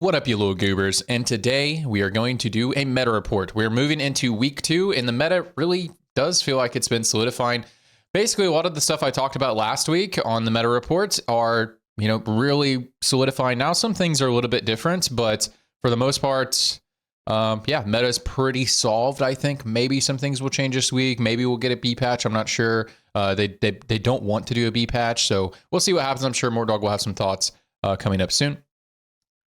What up, you little goobers? And today we are going to do a meta report. We're moving into week 2, and the meta really does feel like it's been solidifying. Basically, a lot of the stuff I talked about last week on the meta reports are, really solidifying now. Some things are a little bit different, but for the most part, meta is pretty solved. I think maybe some things will change this week. Maybe we'll get a B patch. I'm not sure. They don't want to do a B patch, so we'll see what happens. I'm sure Mordog will have some thoughts coming up soon.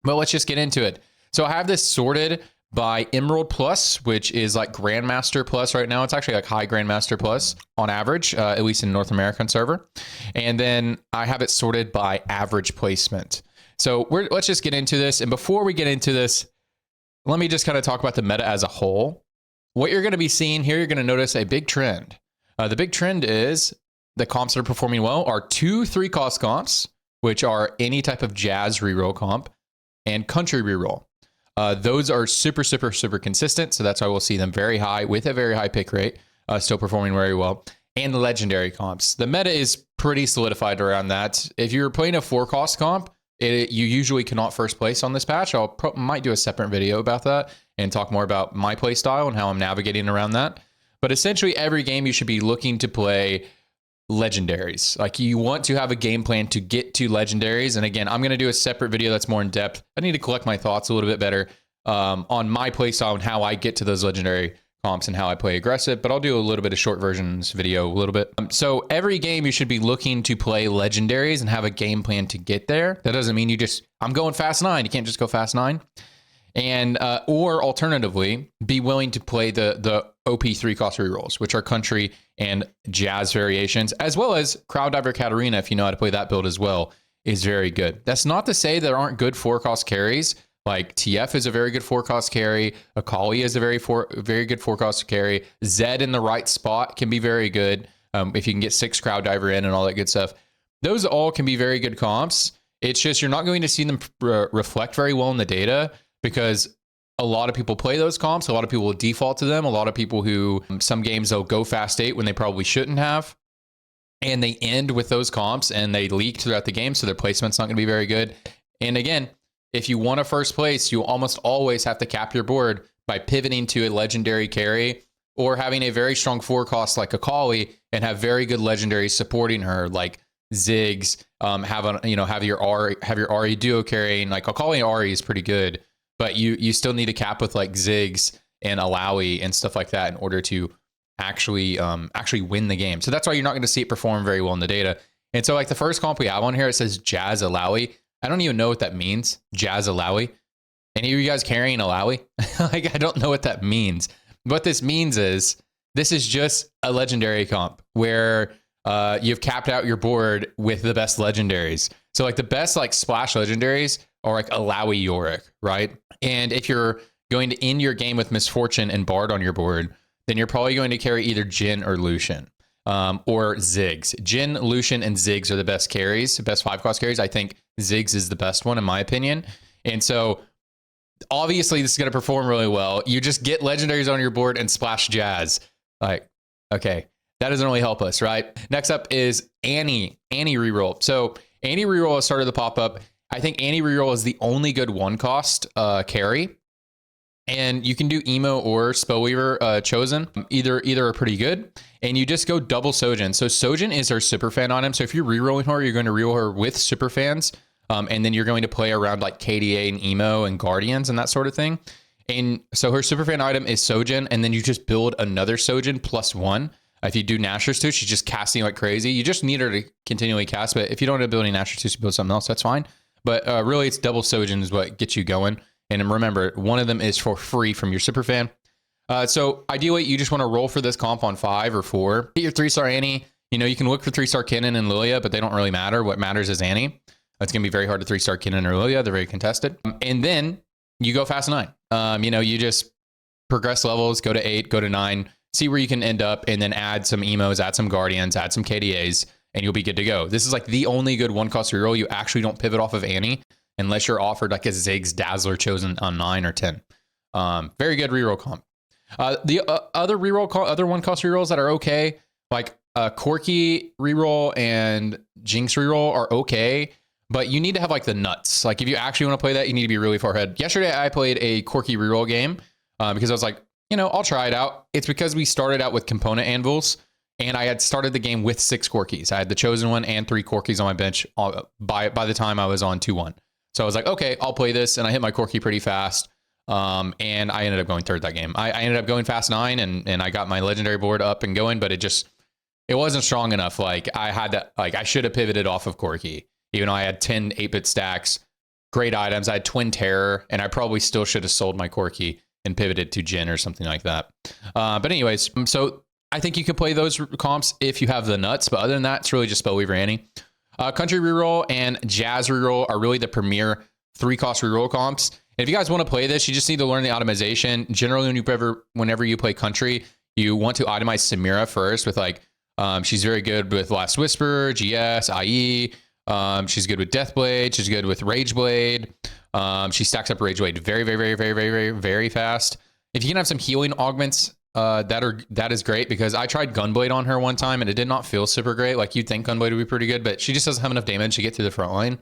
But let's just get into it. So I have this sorted by Emerald Plus, which is like Grandmaster Plus right now. It's actually like High Grandmaster Plus on average, at least in North American server. And then I have it sorted by average placement. So let's just get into this. And before we get into this, let me just kind of talk about the meta as a whole. What you're going to be seeing here, you're going to notice a big trend. The big trend is the comps that are performing well are 2 3-cost comps, which are any type of Jazz reroll comp, and country reroll. Those are super consistent. So that's why we'll see them very high with a very high pick rate, still performing very well. And legendary comps. The meta is pretty solidified around that. If you're playing a 4-cost comp, you usually cannot first place on this patch. Might do a separate video about that and talk more about my play style and how I'm navigating around that. But essentially every game you should be looking to play legendaries. Like you want to have a game plan to get to legendaries. And again, I'm going to do a separate video that's more in depth. I need to collect my thoughts a little bit better on my play style and how I get to those legendary comps and how I play aggressive, but I'll do a little bit of short versions video a little bit. So every game you should be looking to play legendaries and have a game plan to get there. That doesn't mean I'm going fast 9. You can't just go fast 9. And or alternatively, be willing to play the OP 3-cost rerolls, which are country and Jazz variations, as well as Crowd Diver Katarina, if you know how to play that build as well, is very good. That's not to say there aren't good 4-cost carries. Like TF is a very good 4-cost carry. Akali is a very good 4-cost carry. Zed in the right spot can be very good if you can get 6 Crowd Diver in and all that good stuff. Those all can be very good comps. It's just you're not going to see them reflect very well in the data, because a lot of people play those comps. A lot of people will default to them. A lot of people who, some games, they'll go fast 8 when they probably shouldn't have. And they end with those comps and they leak throughout the game. So their placement's not going to be very good. And again, if you want a first place, you almost always have to cap your board by pivoting to a legendary carry or having a very strong 4-cost like Akali and have very good legendaries supporting her, like Ziggs, have your Ahri duo carrying. Like Akali and Ahri is pretty good. But you still need to cap with like Ziggs and Alawi and stuff like that in order to actually win the game. So that's why you're not going to see it perform very well in the data. And so like the first comp we have on here, it says Jazz Alawi. I don't even know what that means. Jazz Alawi. Any of you guys carrying Alawi? Like I don't know what that means. What this means is this is just a legendary comp where you've capped out your board with the best legendaries. So like the best like splash legendaries are like Alawi Yorick, right? And if you're going to end your game with Misfortune and Bard on your board, then you're probably going to carry either Jhin or Lucian or Ziggs. Jhin, Lucian, and Ziggs are the best carries, the best 5-cost carries. I think Ziggs is the best one in my opinion. And so obviously this is going to perform really well. You just get legendaries on your board and splash Jazz. Like, okay, that doesn't really help us, right? Next up is Annie reroll. So Annie reroll has started to pop up. I think Annie reroll is the only good 1-cost carry. And you can do Emo or Spellweaver Chosen. Either are pretty good. And you just go double Sojin. So Sojin is her Superfan item. So if you're rerolling her, you're going to reroll her with Superfans. And then you're going to play around like KDA and Emo and Guardians and that sort of thing. And so her Superfan item is Sojin. And then you just build another Sojin +1. If you do Nashor's Tooth, she's just casting like crazy. You just need her to continually cast. But if you don't end up building Nashor's Tooth, you build something else, that's fine. But really, it's double Sojin is what gets you going. And remember, one of them is for free from your Superfan. So ideally, you just want to roll for this comp on 5 or 4. Get your 3-star Annie. You can look for 3-star Kennen and Lilia, but they don't really matter. What matters is Annie. It's going to be very hard to 3-star Kennen or Lilia. They're very contested. And then you go fast 9. You just progress levels, go to 8, go to 9, see where you can end up, and then add some Emos, add some Guardians, add some KDAs, and you'll be good to go. This is like the only good 1-cost reroll. You actually don't pivot off of Annie unless you're offered like a Ziggs Dazzler Chosen on 9 or 10. Very good reroll comp. The other 1-cost rerolls that are okay, like Corki reroll and Jinx reroll are okay, but you need to have like the nuts. Like if you actually want to play that, you need to be really far ahead. Yesterday, I played a Corki reroll game because I was like, you know, I'll try it out. It's because we started out with component anvils, and I had started the game with 6 Corkis. I had the chosen one and 3 Corkis on my bench by the time I was on 2-1. So I was like, okay, I'll play this, and I hit my Corki pretty fast. And I ended up going third that game. I ended up going fast 9, and I got my legendary board up and going, but it wasn't strong enough. Like I should have pivoted off of Corki, even though I had 10 8-bit stacks, great items. I had Twin Terror, and I probably still should have sold my Corki and pivoted to Jin or something like that. But anyways, so I think you can play those comps if you have the nuts, but other than that, it's really just Spellweaver Annie. Country reroll and Jazz reroll are really the premier 3-cost reroll comps. And if you guys want to play this, you just need to learn the optimization. Generally, whenever you play Country, you want to itemize Samira first with like, she's very good with Last Whisper, GS, IE. She's good with Deathblade. She's good with Rageblade. She stacks up Rageblade very, very, very, very, very, very, very fast. If you can have some healing augments, that is great, because I tried Gunblade on her one time and it did not feel super great. Like you'd think Gunblade would be pretty good, but she just doesn't have enough damage to get through the front line.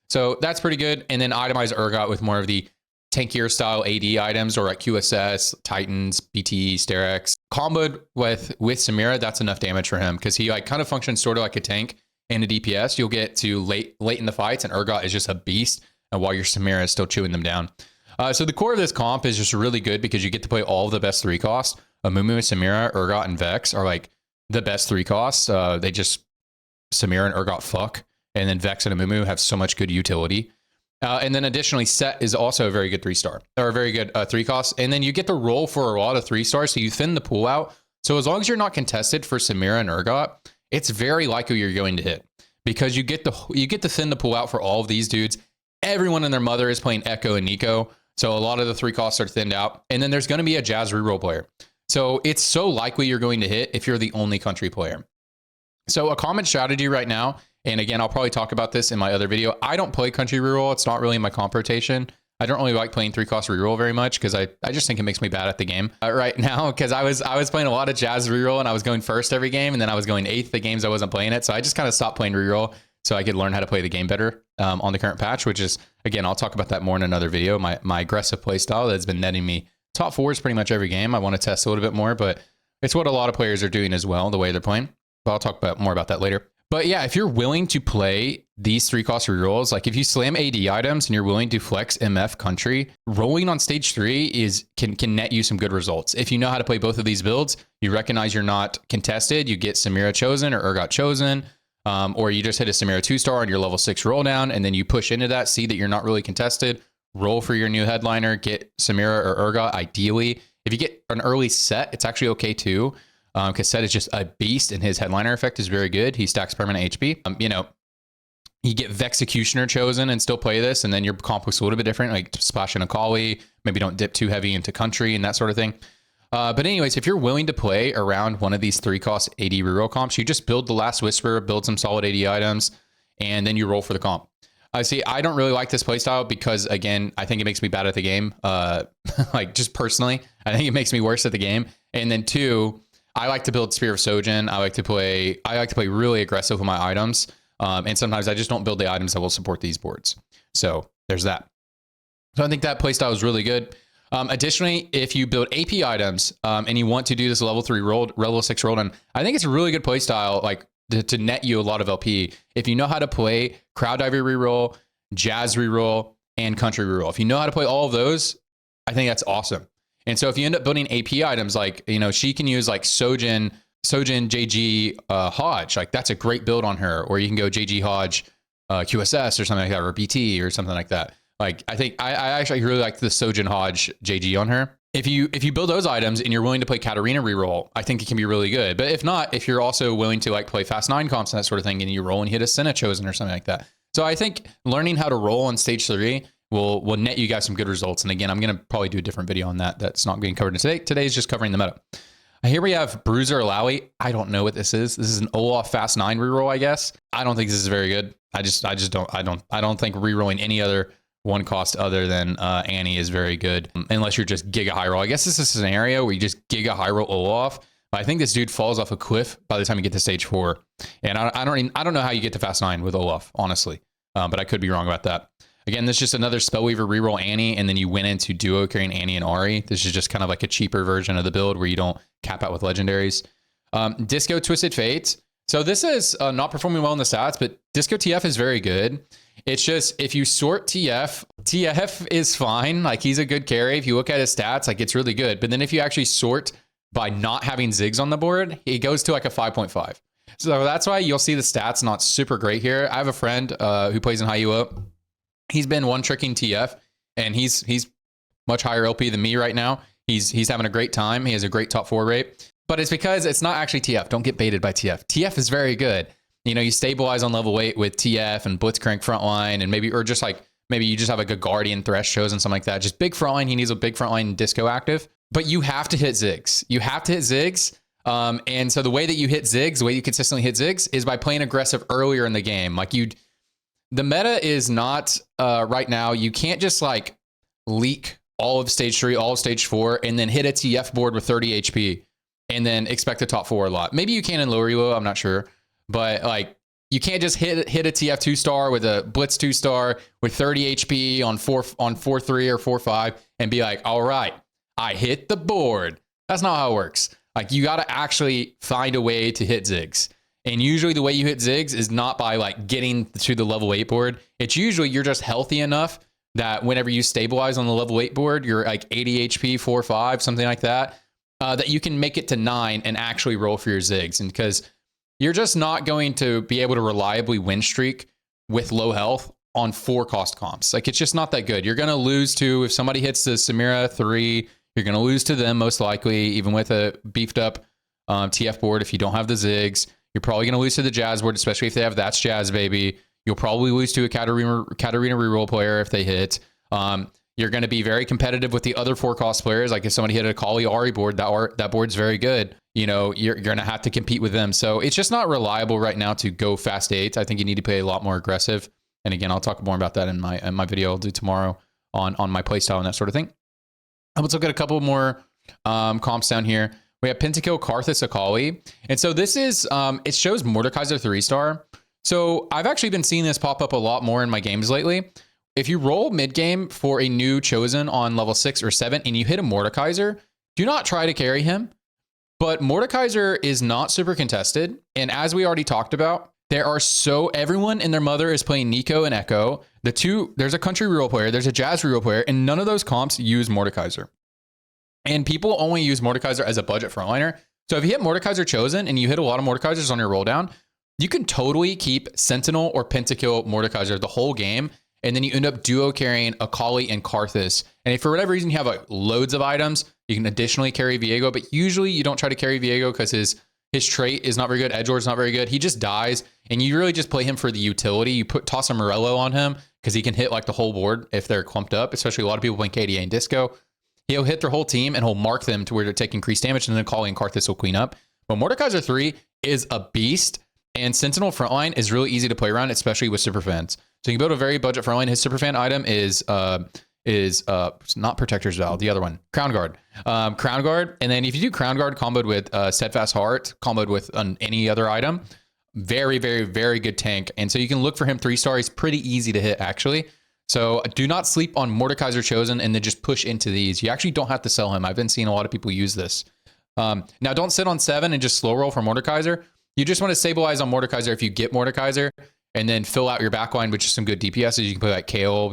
So that's pretty good. And then itemize Urgot with more of the tankier style AD items, or like QSS, Titans, BT, Sterex. Comboed with Samira, that's enough damage for him, because he like kind of functions sort of like a tank and a DPS. You'll get to late in the fights, and Urgot is just a beast, and while your Samira is still chewing them down. So the core of this comp is just really good because you get to play all of the best 3 costs. Amumu, Samira, Urgot, and Vex are like the best 3 costs. They just, Samira and Urgot fuck, and then Vex and Amumu have so much good utility. And then additionally, Set is also a very good 3-star, or a very good 3 cost. And then you get to roll for a lot of 3-stars, so you thin the pool out. So as long as you're not contested for Samira and Urgot, it's very likely you're going to hit, because you get to thin the pool out for all of these dudes. Everyone and their mother is playing Echo and Nico, so a lot of the 3 costs are thinned out. And then there's going to be a Jazz reroll player. So it's so likely you're going to hit if you're the only Country player. So a common strategy right now, and again, I'll probably talk about this in my other video. I don't play Country reroll. It's not really my comp rotation. I don't really like playing 3-cost reroll very much, because I just think it makes me bad at the game right now, because I was playing a lot of Jazz reroll, and I was going first every game, and then I was going 8th the games I wasn't playing it. So I just kind of stopped playing reroll so I could learn how to play the game better on the current patch, which is, again, I'll talk about that more in another video. My aggressive play style that's been netting me top 4s pretty much every game. I want to test a little bit more, but it's what a lot of players are doing as well, the way they're playing. But I'll talk more about that later. But yeah, if you're willing to play these 3-cost rerolls, like if you slam AD items and you're willing to flex MF Country, rolling on stage 3 can net you some good results. If you know how to play both of these builds, you recognize you're not contested, you get Samira chosen or Urgot chosen, or you just hit a Samira 2-star on your level 6 roll down, and then you push into that, see that you're not really contested, roll for your new headliner, get Samira or Urgot ideally. If you get an early Set, it's actually okay too. Because Set is just a beast, and his headliner effect is very good. He stacks permanent HP. You know, you get Vexecutioner chosen and still play this, and then your comp looks a little bit different, like splash in Akali, maybe don't dip too heavy into Country and that sort of thing. But anyways, if you're willing to play around one of these 3-cost AD reroll comps, you just build the Last Whisper, build some solid AD items, and then you roll for the comp. See, I don't really like this playstyle because, again, I think it makes me bad at the game. Like, just personally, I think it makes me worse at the game. And then 2, I like to build Spear of Sojin. I like to play really aggressive with my items. And sometimes I just don't build the items that will support these boards. So there's that. So I think that playstyle is really good. Additionally, if you build AP items and you want to do this level 3 level 6 roll down, I think it's a really good playstyle, like to net you a lot of LP. If you know how to play Crowd Diver reroll, Jazz reroll, and Country reroll. If you know how to play all of those, I think that's awesome. And so if you end up building AP items, like, you know, she can use like Sojin, JG, Hodge, like that's a great build on her. Or you can go JG Hodge, QSS or something like that, or BT or something like that. Like, I think I actually really like the Sojin Hodge JG on her. If you build those items and you're willing to play Katarina reroll, I think it can be really good. But if not, if you're also willing to like play Fast 9 comps and that sort of thing, and you roll and hit a Senna chosen or something like that. So I think learning how to roll on stage 3 will net you guys some good results. And again, I'm going to probably do a different video on that. That's not being covered today. Today is just covering the meta. Here we have Bruiser Alawi. I don't know what this is. This is an Olaf Fast 9 reroll, I guess. I don't think this is very good. I don't think rerolling any other 1 cost other than Annie is very good, unless you're just giga high roll. I guess this is a scenario where you just giga high roll Olaf. I think this dude falls off a cliff by the time you get to stage 4. And I don't know how you get to Fast 9 with Olaf, honestly. but I could be wrong about that. Again, this is just another Spellweaver reroll Annie, and then you went into duo carrying Annie and Ari. This is just kind of like a cheaper version of the build where you don't cap out with legendaries. Disco Twisted Fate. So this is not performing well in the stats, but Disco TF is very good. It's just if you sort TF is fine. Like he's a good carry. If you look at his stats, like it's really good. But then if you actually sort by not having Ziggs on the board, he goes to like a 5.5. So that's why you'll see the stats not super great here. I have a friend who plays in high elo. He's been one tricking TF, and he's much higher LP than me right now. He's having a great time. He has a great top 4 rate. But it's because it's not actually TF. Don't get baited by TF. TF is very good. You know, you stabilize on level 8 with TF and Blitzcrank frontline, and maybe you just have like a Guardian Thresh chosen, something like that. Just big frontline. He needs a big frontline Disco active. But you have to hit Ziggs. You have to hit Ziggs. And so the way that you hit Ziggs, the way you consistently hit Ziggs is by playing aggressive earlier in the game. Like the meta is not right now. You can't just like leak all of stage 3, all of stage 4, and then hit a TF board with 30 HP and then expect a top 4 a lot. Maybe you can in lower elo, I'm not sure. But like you can't just hit a TF 2-star with a Blitz 2-star with 30 HP on 4-3 or 4-5 and be like, all right, I hit the board. That's not how it works. Like you got to actually find a way to hit Ziggs. And usually the way you hit Ziggs is not by like getting to the level 8 board. It's usually you're just healthy enough that whenever you stabilize on the level 8 board, you're like 80 HP, 4-5, something like that, that you can make it to 9 and actually roll for your Ziggs. And because you're just not going to be able to reliably win streak with low health on 4 cost comps. Like it's just not that good. You're going to lose to, if somebody hits the Samira 3, you're going to lose to them most likely, even with a beefed up TF board. If you don't have the Ziggs, you're probably going to lose to the Jazz board, especially if they have That's Jazz Baby. You'll probably lose to a Katarina reroll player if they hit. You're going to be very competitive with the other 4 cost players. Like if somebody hit a Kali Ari board, that board's very good. You know, you're going to have to compete with them. So it's just not reliable right now to go fast 8. I think you need to play a lot more aggressive. And again, I'll talk more about that in my video I'll do tomorrow on my playstyle and that sort of thing. Let's look at a couple more comps down here. We have Pentakill Karthus Akali. And so this is, it shows Mordekaiser 3-star. So I've actually been seeing this pop up a lot more in my games lately. If you roll mid game for a new chosen on level 6 or 7 and you hit a Mordekaiser, do not try to carry him. But Mordekaiser is not super contested. And as we already talked about, everyone and their mother is playing Nico and Echo. There's a country reroll player, there's a Jazz reroll player, and none of those comps use Mordekaiser. And people only use Mordekaiser as a budget frontliner. So if you hit Mordekaiser chosen and you hit a lot of Mordekaisers on your roll down, you can totally keep Sentinel or Pentakill Mordekaiser the whole game. And then you end up duo carrying Akali and Karthus. And if for whatever reason you have like loads of items, you can additionally carry Viego. But usually you don't try to carry Viego because his trait is not very good. Edgelord's not very good. He just dies. And you really just play him for the utility. You toss a Morello on him because he can hit like the whole board if they're clumped up, especially a lot of people playing KDA and Disco. He'll hit their whole team and he'll mark them to where they're taking increased damage, and then Akali and Karthus will clean up. But Mordekaiser 3 is a beast, and Sentinel frontline is really easy to play around, especially with Superfans. So you can build a very budget frontline. His Superfan item is not Protector's Vow, the other one, Crown Guard. Crown Guard, and then if you do Crown Guard comboed with Steadfast Heart, comboed with any other item, very, very, very good tank. And so you can look for him 3-star. He's pretty easy to hit, actually. So do not sleep on Mordekaiser chosen and then just push into these. You actually don't have to sell him. I've been seeing a lot of people use this. Now, don't sit on 7 and just slow roll for Mordekaiser. You just want to stabilize on Mordekaiser if you get Mordekaiser, and then fill out your backline with just some good DPSs. You can play like Kale,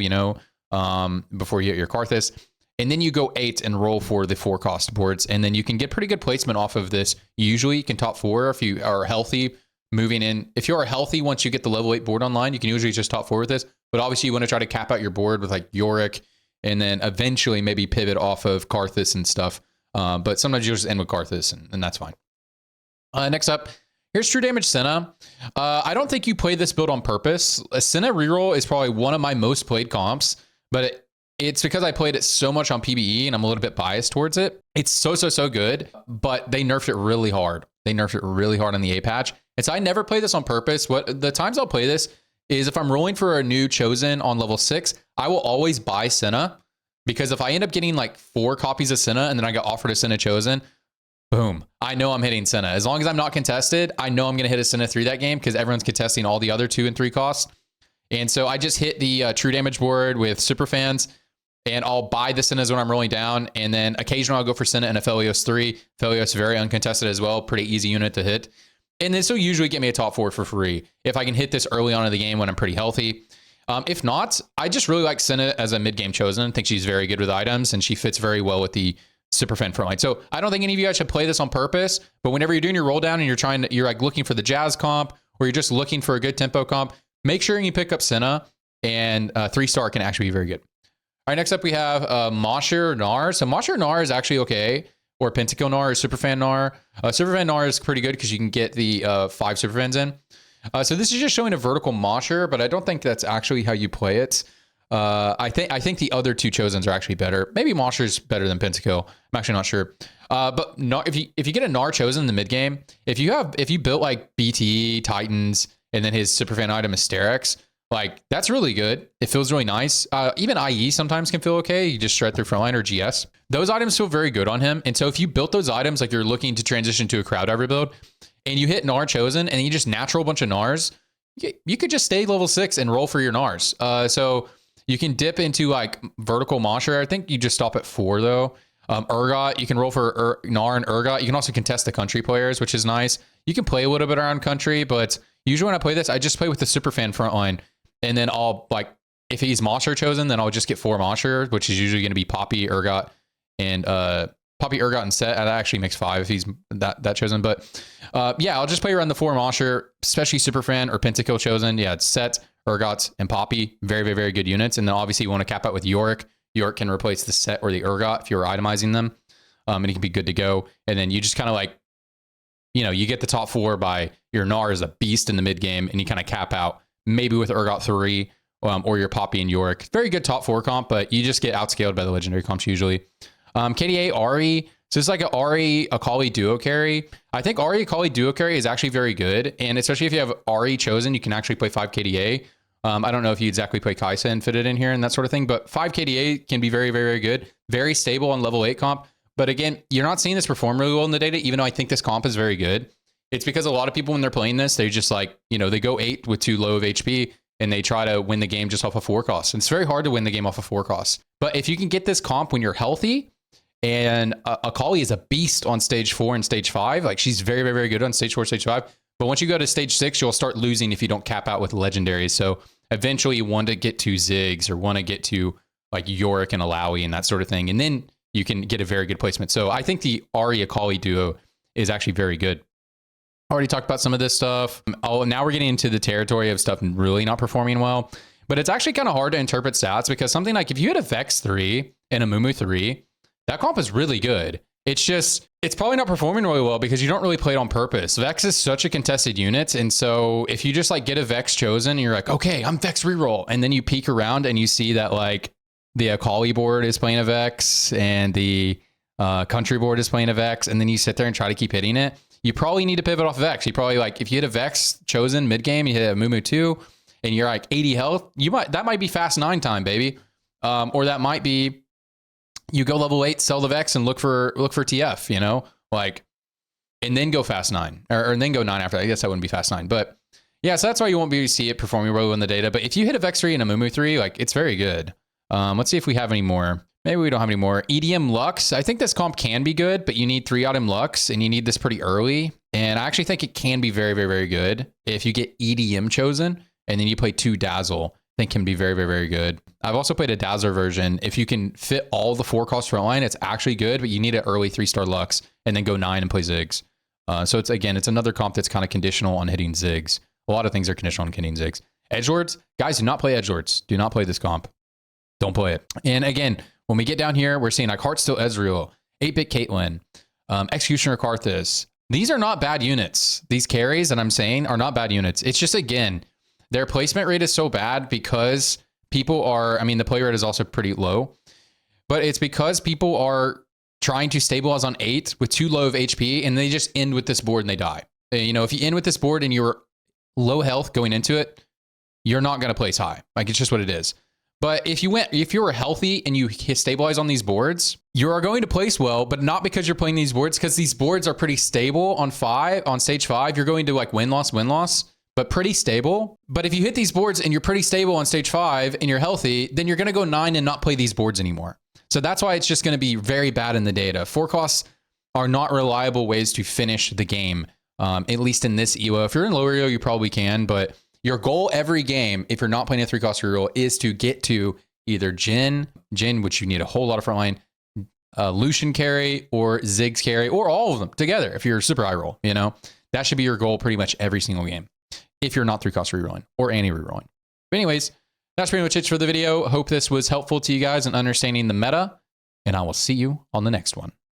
before you hit your Karthus. And then you go 8 and roll for the 4 cost boards. And then you can get pretty good placement off of this. Usually you can top 4 if you are healthy moving in. If you are healthy, once you get the level 8 board online, you can usually just top 4 with this. But obviously you want to try to cap out your board with like Yorick, and then eventually maybe pivot off of Karthus and stuff. But sometimes you just end with Karthus, and that's fine. Next up, here's True Damage Senna. I don't think you play this build on purpose. A Senna reroll is probably one of my most played comps, but it's because I played it so much on PBE and I'm a little bit biased towards it. It's so good, but they nerfed it really hard. They nerfed it really hard on the A patch. And so I never play this on purpose. The times I'll play this is if I'm rolling for a new chosen on level 6, I will always buy Senna, because if I end up getting like 4 copies of Senna and then I get offered a Senna chosen, boom, I know I'm hitting Senna. As long as I'm not contested, I know I'm going to hit a Senna 3 that game, because everyone's contesting all the other 2 and 3 costs. And so I just hit the true damage board with Superfans, and I'll buy the Sennas when I'm rolling down. And then occasionally I'll go for Senna and a Felios 3. Felios very uncontested as well. Pretty easy unit to hit. And this will usually get me a top 4 for free if I can hit this early on in the game when I'm pretty healthy. If not, I just really like Senna as a mid-game chosen. I think she's very good with items, and she fits very well with the Superfan frontline. So I don't think any of you guys should play this on purpose, but whenever you're doing your roll down and you're like looking for the Jazz comp, or you're just looking for a good tempo comp, make sure you pick up Senna, and 3-star can actually be very good. All right, next up we have Mosher Nar. So Mosher Nar is actually okay, or Pentakill Nar or Superfan Nar. Superfan Nar is pretty good because you can get the 5 Superfans in. So this is just showing a vertical Mosher, but I don't think that's actually how you play it. I think the other 2 chosens are actually better. Maybe Mosher's better than Pentakill. I'm actually not sure. But if you get a Nar chosen in the mid game, if you built like BT Titans and then his Superfan item is Sterex, like that's really good. It feels really nice. Even IE sometimes can feel okay. You just shred through frontline or GS. Those items feel very good on him. And so if you built those items like you're looking to transition to a crowd diver build, and you hit Nar chosen and you just natural a bunch of Nars, you could just stay level 6 and roll for your Nars. So you can dip into like vertical Mosher. I think you just stop at 4 though. Urgot, you can roll for Nar and Urgot. You can also contest the country players, which is nice. You can play a little bit around country, but usually when I play this, I just play with the Superfan frontline. And then I'll like, if he's Mosher chosen, then I'll just get 4 Mosher, which is usually going to be Poppy, Urgot, and Set. That actually makes 5 if he's that chosen. But yeah, I'll just play around the 4 Mosher, especially Superfan or Pentakill chosen. Yeah, it's Set, Urgot, and Poppy. Very, very, very good units. And then obviously you want to cap out with Yorick. Yorick can replace the Set or the Urgot if you're itemizing them. And he can be good to go. And then you just kind of like, you get the top 4 by your Nar as a beast in the mid game, and you kind of cap out maybe with Urgot 3 or your Poppy and Yorick. Very good top 4 comp, but you just get outscaled by the legendary comps usually. KDA, Ahri. So it's like an Ahri Akali duo carry. I think Ahri Akali duo carry is actually very good. And especially if you have Ahri chosen, you can actually play 5 KDA. I don't know if you exactly play Kaisa and fit it in here and that sort of thing, but 5 KDA can be very, very, very good. Very stable on level 8 comp. But again, you're not seeing this perform really well in the data, even though I think this comp is very good. It's because a lot of people, when they're playing this, they just like, they go 8 with too low of HP and they try to win the game just off of 4 costs. And it's very hard to win the game off of 4 costs. But if you can get this comp when you're healthy, and Akali is a beast on stage 4 and stage 5. Like she's very, very, very good on stage 4, stage 5. But once you go to stage 6, you'll start losing if you don't cap out with legendaries. So eventually you want to get to Ziggs or want to get to like Yorick and Alawi and that sort of thing. And then you can get a very good placement. So I think the Ahri Akali duo is actually very good. Already talked about some of this stuff. Oh, now we're getting into the territory of stuff really not performing well. But it's actually kind of hard to interpret stats because something like if you had a Vex 3 and a Mumu 3, that comp is really good. It's just, it's probably not performing really well because you don't really play it on purpose. Vex is such a contested unit. And so if you just like get a Vex chosen and you're like, okay, I'm Vex reroll. And then you peek around and you see that like the Akali board is playing a Vex and the country board is playing a Vex. And then you sit there and try to keep hitting it. You probably need to pivot off Vex. You probably like, if you hit a Vex chosen mid game, you hit a Mumu 2 and you're like 80 health, that might be fast 9 time, baby. Or that might be, you go level 8, sell the Vex and look for TF, like, and then go fast 9 or then go 9 after that. I guess that wouldn't be fast 9, but yeah, so that's why you won't be able to see it performing really well in the data. But if you hit a Vex 3 and a Mumu 3, like it's very good. Let's see if we have any more. Maybe we don't have any more. EDM Lux. I think this comp can be good, but you need 3 item Lux and you need this pretty early. And I actually think it can be very, very, very good if you get EDM chosen and then you play 2 Dazzle. I think can be very, very, very good. I've also played a Dazzler version. If you can fit all the 4 cost frontline, it's actually good, but you need an early 3-star Lux and then go 9 and play Ziggs. So it's another comp that's kind of conditional on hitting Ziggs. A lot of things are conditional on hitting Ziggs. Edgelords, guys, do not play Edgelords. Do not play this comp. Don't play it. And again, when we get down here, we're seeing like Heartsteel Ezreal, 8-bit Caitlyn, Executioner Karthus. These are not bad units. These carries that I'm saying are not bad units. It's just, again, their placement rate is so bad because people are, the play rate is also pretty low, but it's because people are trying to stabilize on 8 with too low of HP and they just end with this board and they die. If you end with this board and you're low health going into it, you're not going to place high. Like, it's just what it is. But if you were healthy and you stabilize on these boards, you are going to place well, but not because you're playing these boards, because these boards are pretty stable on stage 5. You're going to like win-loss, but pretty stable. But if you hit these boards and you're pretty stable on stage 5 and you're healthy, then you're going to go 9 and not play these boards anymore. So that's why it's just going to be very bad in the data. 4 costs are not reliable ways to finish the game, at least in this ELO. If you're in lower ELO, you probably can, but your goal every game, if you're not playing a 3-cost reroll, is to get to either Jhin, which you need a whole lot of frontline, Lucian carry, or Ziggs carry, or all of them together if you're super high roll. You know, that should be your goal pretty much every single game if you're not 3-cost rerolling or anti-rerolling. But anyways, that's pretty much it for the video. Hope this was helpful to you guys in understanding the meta, and I will see you on the next one.